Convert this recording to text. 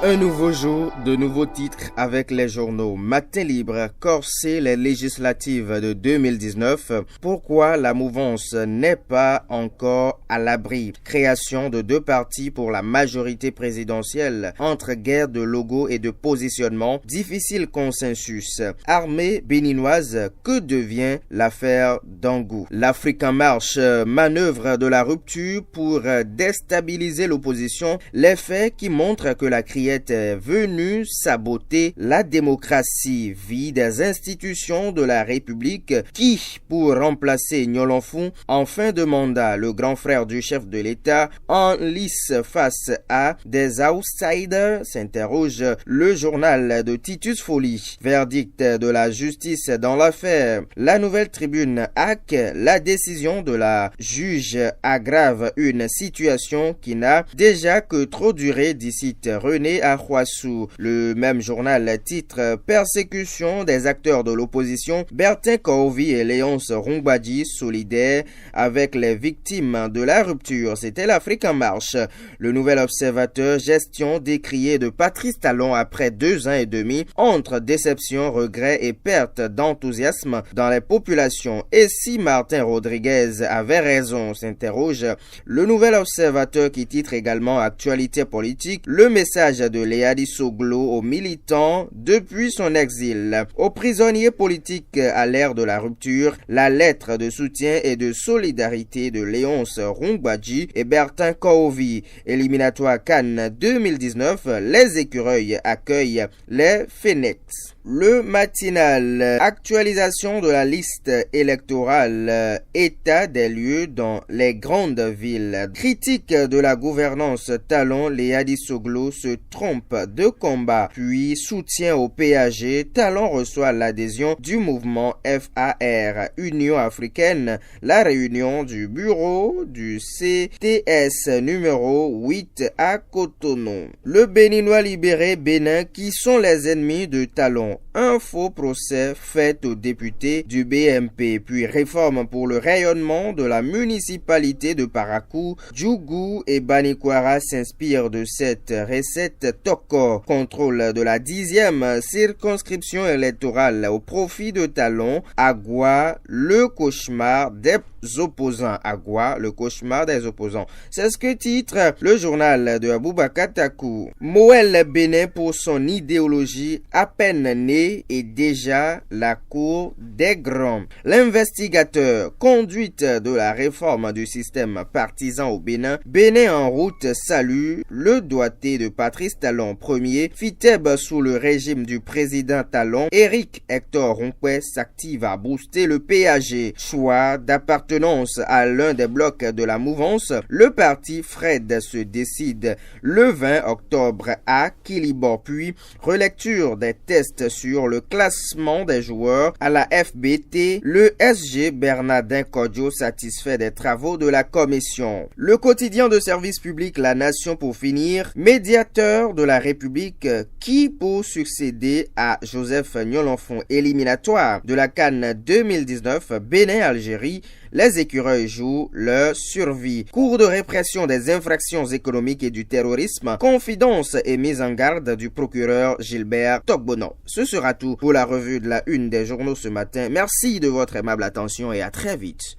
Un nouveau jour, de nouveaux titres avec les journaux. Matin libre, corser les législatives de 2019. Pourquoi la mouvance n'est pas encore à l'abri? Création de deux partis pour la majorité présidentielle. Entre guerre de logo et de positionnement. Difficile consensus. Armée béninoise, que devient l'affaire Dangou? L'Afrique en marche, manœuvre de la rupture pour déstabiliser l'opposition. Les faits qui montrent que la criette est venue saboter la démocratie, vie des institutions de la République qui, pour remplacer Gnolonfou en fin de mandat, le grand frère du chef de l'État, en lice face à des outsiders, s'interroge le journal de Titus Folly. Verdict de la justice dans l'affaire. La Nouvelle Tribune hack, la décision de la juge aggrave une situation qui n'a déjà que trop duré, d'ici René Ahouassou. Le même journal titre Persécution des acteurs de l'opposition. Bertin Kohovi et Léonce Rongbadji solidaires avec les victimes de la rupture. C'était l'Afrique en marche. Le Nouvel Observateur, gestion décriée de Patrice Talon après 2 ans et demi entre déception, regret et perte d'enthousiasme dans les populations. Et si Martin Rodriguez avait raison, s'interroge le Nouvel Observateur qui titre également Actualité politique, le message de Léadi Soglo aux militants depuis son exil. Aux prisonniers politiques à l'ère de la rupture, la lettre de soutien et de solidarité de Léonce Rongbadji et Bertin Kohovi. Éliminatoire Cannes 2019, les écureuils accueillent les Phoenix. Le matinal, actualisation de la liste électorale, état des lieux dans les grandes villes. Critique de la gouvernance Talon, Léadi Soglo se trompe de combat, puis soutien au PAG. Talon reçoit l'adhésion du mouvement FAR, Union africaine, la réunion du bureau du CTS numéro 8 à Cotonou. Le Béninois libéré Bénin qui sont les ennemis de Talon. Un faux procès fait aux députés du BMP, puis réforme pour le rayonnement de la municipalité de Parakou. Djougou et Banikwara s'inspirent de cette recette Toko. Contrôle de la 10e circonscription électorale au profit de Talon. Agua, le cauchemar des opposants. Agua, le cauchemar des opposants. C'est ce que titre le journal de Aboubakar Takou. Moël Bénin pour son idéologie à peine née et déjà la cour des grands. L'investigateur, conduite de la réforme du système partisan au Bénin. Bénin en route salue le doigté de Patrice Talon Ier. Fiteb sous le régime du président Talon. Éric Hector Ronquet s'active à booster le PAG. Choix d'appartenance à l'un des blocs de la mouvance. Le parti Fred se décide le 20 octobre à Kilibor, puis relecture des tests sur le classement des joueurs à la FBT. Le SG Bernardin Kodjo satisfait des travaux de la commission. Le quotidien de service public La Nation pour finir, médiateur de la République qui pour succéder à Joseph Gnolonfou, éliminatoire de la Cannes 2019, Bénin-Algérie. Les écureuils jouent leur survie. Cours de répression des infractions économiques et du terrorisme. Confidence et mise en garde du procureur Gilbert Togbono. Ce sera tout pour la revue de la une des journaux ce matin. Merci de votre aimable attention et à très vite.